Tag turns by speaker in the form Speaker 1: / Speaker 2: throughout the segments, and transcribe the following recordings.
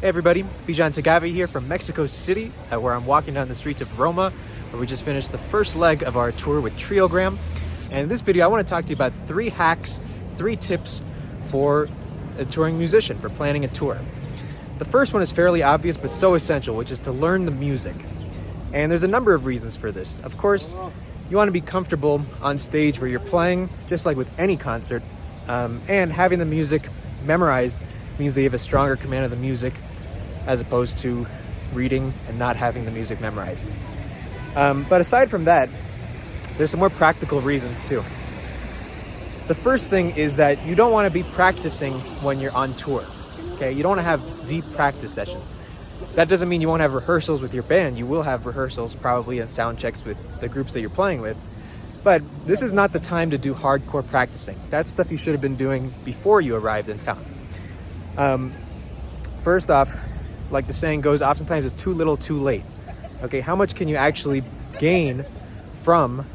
Speaker 1: Hey everybody, Bijan Tagavi here from Mexico City, where I'm walking down the streets of Roma, where we just finished the first leg of our tour with TRIOGRAM. And in this video, I want to talk to you about 3 hacks, 3 tips for a touring musician, for planning a tour. The first one is fairly obvious, but so essential, which is to learn the music. And there's a number of reasons for this. Of course, you want to be comfortable on stage where you're playing, just like with any concert, and having the music memorized means that you have a stronger command of the music as opposed to reading and not having the music memorized. But aside from that, there's some more practical reasons too. The first thing is that you don't want to be practicing when you're on tour. Okay, you don't want to have deep practice sessions. That doesn't mean you won't have rehearsals with your band. You will have rehearsals probably and sound checks with the groups that you're playing with. But this is not the time to do hardcore practicing. That's stuff you should have been doing before you arrived in town. First off, like the saying goes, oftentimes it's too little too late. Okay, how much can you actually gain from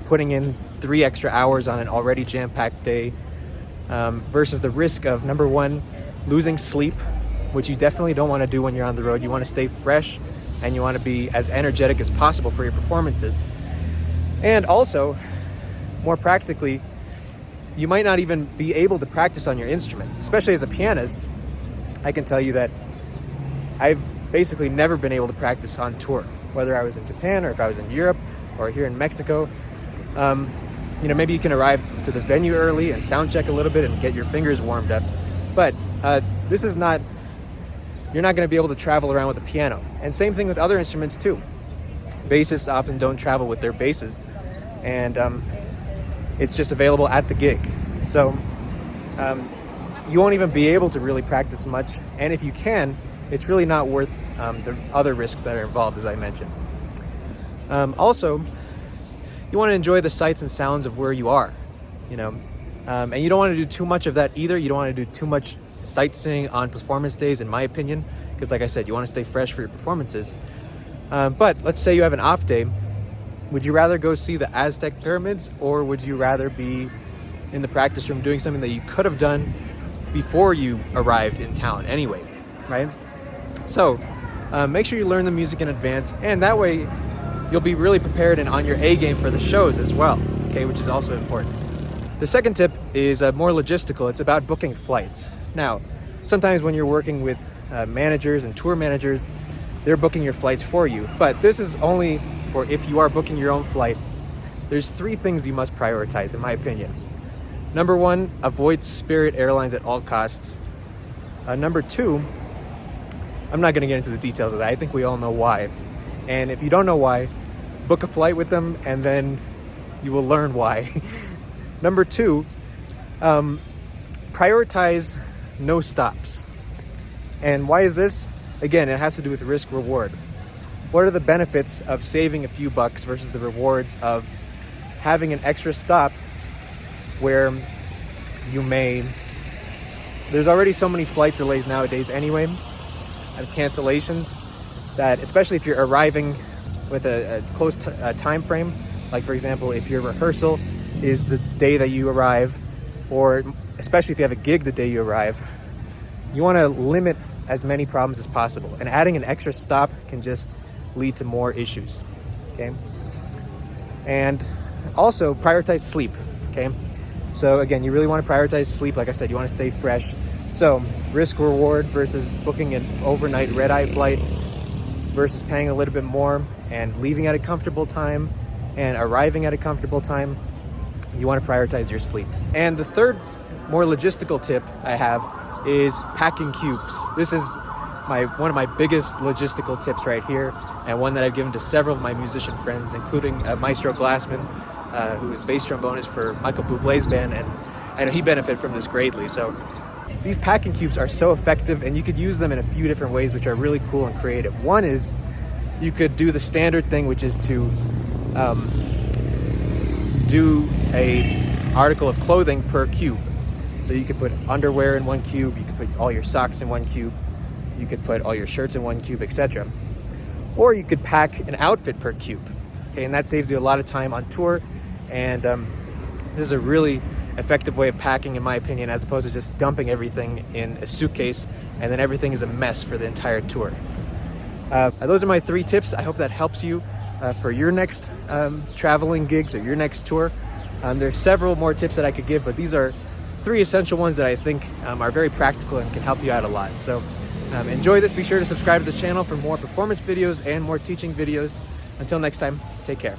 Speaker 1: putting in 3 extra hours on an already jam-packed day versus the risk of, number one, losing sleep, which you definitely don't want to do when you're on the road. You want to stay fresh and you want to be as energetic as possible for your performances. And also, more practically, you might not even be able to practice on your instrument. Especially as a pianist, I can tell you that I've basically never been able to practice on tour, whether I was in Japan or if I was in Europe or here in Mexico. Maybe you can arrive to the venue early and sound check a little bit and get your fingers warmed up. But this is not, you're not going to be able to travel around with a piano. And same thing with other instruments too. Bassists often don't travel with their basses, and it's just available at the gig. So you won't even be able to really practice much. And if you can, it's really not worth the other risks that are involved, as I mentioned. Also, you want to enjoy the sights and sounds of where you are, and you don't want to do too much of that either. You don't want to do too much sightseeing on performance days, in my opinion, because like I said, you want to stay fresh for your performances. But let's say you have an off day. Would you rather go see the Aztec pyramids, or would you rather be in the practice room doing something that you could have done before you arrived in town anyway, right? So make sure you learn the music in advance, and that way you'll be really prepared and on your A game for the shows as well, okay, which is also important. The second tip is more logistical. It's about booking flights. Now, sometimes when you're working with managers and tour managers, they're booking your flights for you, but this is only for if you are booking your own flight. There's 3 things you must prioritize, in my opinion. Number 1, avoid Spirit Airlines at all costs. Number 2, I'm not going to get into the details of that. I think we all know why. And if you don't know why, book a flight with them and then you will learn why. Number 2, prioritize no stops. And why is this? Again, it has to do with risk reward. What are the benefits of saving a few bucks versus the rewards of having an extra stop where there's already so many flight delays nowadays anyway, and cancellations, that especially if you're arriving with a close time frame, like for example, if your rehearsal is the day that you arrive, or especially if you have a gig the day you arrive, you want to limit as many problems as possible. And adding an extra stop can just lead to more issues, okay? And also prioritize sleep, okay? So again, you really want to prioritize sleep. Like I said, you want to stay fresh. So risk reward versus booking an overnight red-eye flight versus paying a little bit more and leaving at a comfortable time and arriving at a comfortable time, you want to prioritize your sleep. And the third, more logistical tip I have is packing cubes. This is one of my biggest logistical tips right here, and one that I've given to several of my musician friends, including Maestro Glassman, who is bass trombonist for Michael Bublé's band, and I know he benefited from this greatly. So these packing cubes are so effective, and you could use them in a few different ways, which are really cool and creative. One is you could do the standard thing, which is to do a article of clothing per cube. So you could put underwear in one cube, you could put all your socks in one cube, you could put all your shirts in one cube, etc. Or you could pack an outfit per cube, okay, and that saves you a lot of time on tour. And this is a really effective way of packing, in my opinion, as opposed to just dumping everything in a suitcase and then everything is a mess for the entire tour. Those are my 3 tips. I hope that helps you for your next traveling gigs or your next tour. There's several more tips that I could give, but these are 3 essential ones that I think are very practical and can help you out a lot. So enjoy this. Be sure to subscribe to the channel for more performance videos and more teaching videos. Until next time, take care.